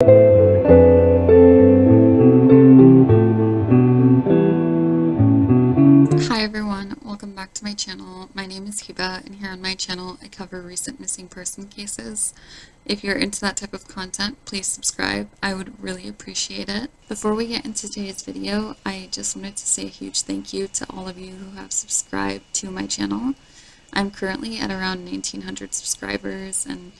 Hi everyone, welcome back to my channel. My name is Hiba, and here on my channel I cover recent missing person cases. If you're into that type of content, please subscribe. I would really appreciate it. Before we get into today's video, I just wanted to say a huge thank you to all of you who have subscribed to my channel. I'm currently at around 1900 subscribers, and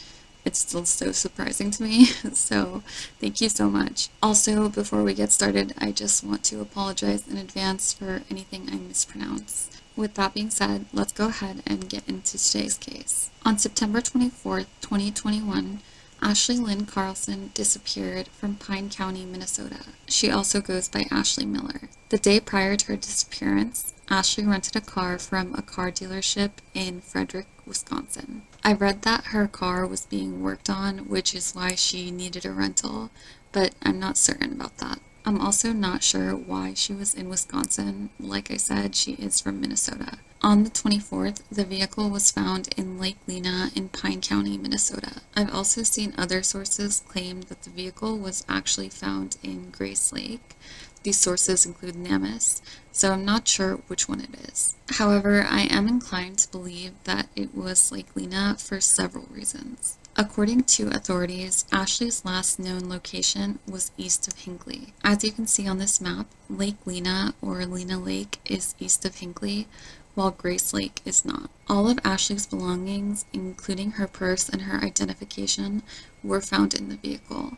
it's still so surprising to me, so thank you so much. Also, before we get started, I just want to apologize in advance for anything I mispronounce. With that being said, let's go ahead and get into today's case. On September 24th, 2021, Ashley Lynn Carlson disappeared from Pine County, Minnesota. She also goes by Ashley Miller. The day prior to her disappearance, Ashley rented a car from a car dealership in Fredric, Wisconsin. I read that her car was being worked on, which is why she needed a rental, but I'm not certain about that. I'm also not sure why she was in Wisconsin. Like I said, she is from Minnesota. On the 24th, the vehicle was found in Lake Lena in Pine County, Minnesota. I've also seen other sources claim that the vehicle was actually found in Grace Lake. These sources include NamUs, so I'm not sure which one it is. However, I am inclined to believe that it was Lake Lena for several reasons. According to authorities, Ashley's last known location was east of Hinckley. As you can see on this map, Lake Lena, or Lena Lake, is east of Hinckley, while Grace Lake is not. All of Ashley's belongings, including her purse and her identification, were found in the vehicle.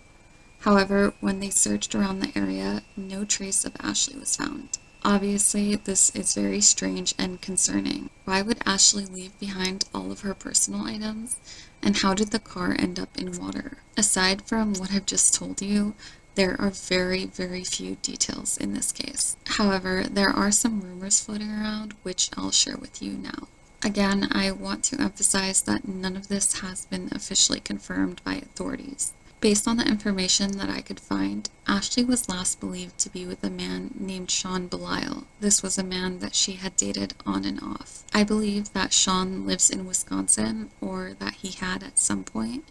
However, when they searched around the area, no trace of Ashley was found. Obviously, this is very strange and concerning. Why would Ashley leave behind all of her personal items? And how did the car end up in water? Aside from what I've just told you, there are very few details in this case. However, there are some rumors floating around, which I'll share with you now. Again, I want to emphasize that none of this has been officially confirmed by authorities. Based on the information that I could find, Ashley was last believed to be with a man named Shaun Belisle. This was a man that she had dated on and off. I believe that Shaun lives in Wisconsin, or that he had at some point,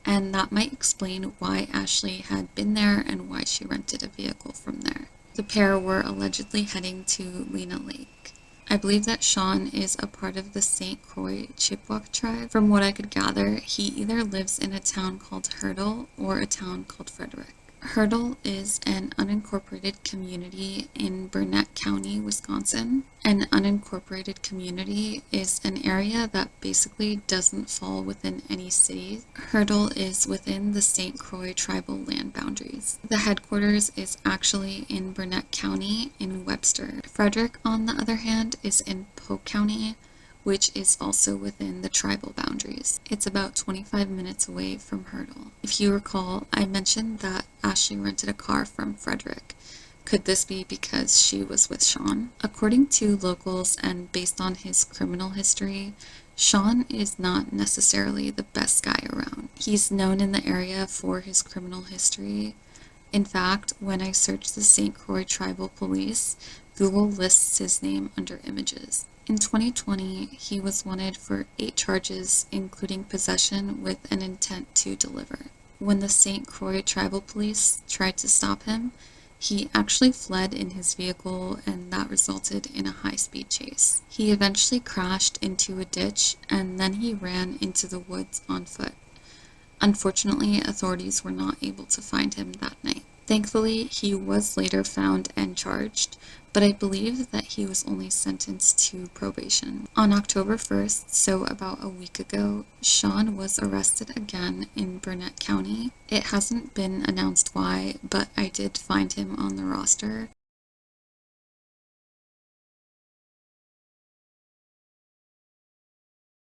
and that might explain why Ashley had been there and why she rented a vehicle from there. The pair were allegedly heading to Lena Lake. I believe that Shaun is a part of the St. Croix Chippewa Tribe. From what I could gather, he either lives in a town called Hurdle or a town called Fredric. Hurdle is an unincorporated community in Burnett County, Wisconsin. An unincorporated community is an area that basically doesn't fall within any city. Hurdle is within the St. Croix Tribal land boundaries. The headquarters is actually in Burnett County in Webster. Fredric, on the other hand, is in Polk County, which is also within the tribal boundaries. It's about 25 minutes away from Hurdle. If you recall, I mentioned that Ashley rented a car from Fredric. Could this be because she was with Shaun? According to locals and based on his criminal history, Shaun is not necessarily the best guy around. He's known in the area for his criminal history. In fact, when I searched the St. Croix Tribal Police, Google lists his name under images. In 2020, he was wanted for 8 charges, including possession with an intent to deliver. When the St. Croix Tribal Police tried to stop him, he actually fled in his vehicle, and that resulted in a high-speed chase. He eventually crashed into a ditch, and then he ran into the woods on foot. Unfortunately, authorities were not able to find him that night. Thankfully, he was later found and charged, but I believe that he was only sentenced to probation. On October 1st, so about a week ago, Shaun was arrested again in Burnett County. It hasn't been announced why, but I did find him on the roster.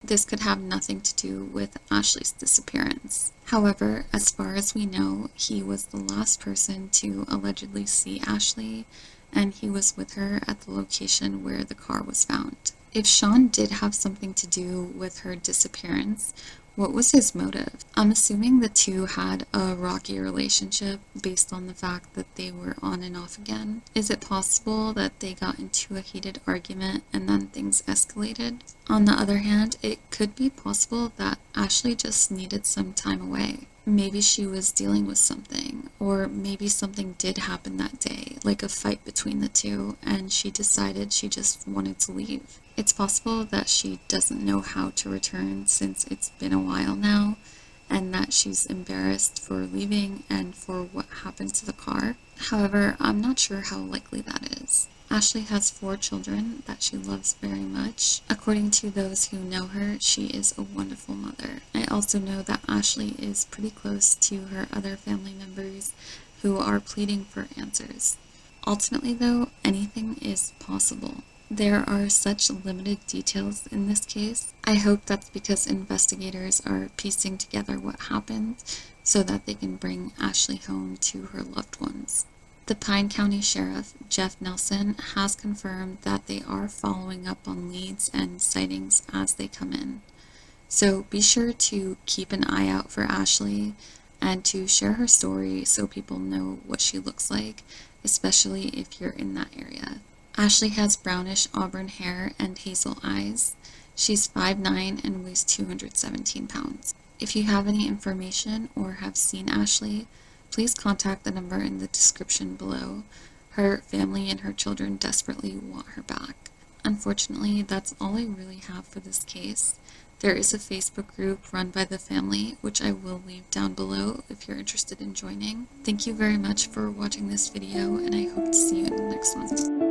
This could have nothing to do with Ashley's disappearance. However, as far as we know, he was the last person to allegedly see Ashley, and he was with her at the location where the car was found. If Shaun did have something to do with her disappearance, what was his motive? I'm assuming the two had a rocky relationship based on the fact that they were on and off again. Is it possible that they got into a heated argument and then things escalated? On the other hand, it could be possible that Ashley just needed some time away. Maybe she was dealing with something, or maybe something did happen that day, like a fight between the two, and she decided she just wanted to leave. It's possible that she doesn't know how to return since it's been a while now, and that she's embarrassed for leaving and for what happened to the car. However, I'm not sure how likely that is. Ashley has 4 children that she loves very much. According to those who know her, she is a wonderful mother. I also know that Ashley is pretty close to her other family members who are pleading for answers. Ultimately, though, anything is possible. There are such limited details in this case. I hope that's because investigators are piecing together what happened so that they can bring Ashley home to her loved ones. The Pine County Sheriff, Jeff Nelson, has confirmed that they are following up on leads and sightings as they come in. So be sure to keep an eye out for Ashley and to share her story so people know what she looks like, especially if you're in that area. Ashley has brownish auburn hair and hazel eyes. She's 5'9" and weighs 217 pounds. If you have any information or have seen Ashley, please contact the number in the description below. Her family and her children desperately want her back. Unfortunately, that's all I really have for this case. There is a Facebook group run by the family, which I will leave down below if you're interested in joining. Thank you very much for watching this video, and I hope to see you in the next one.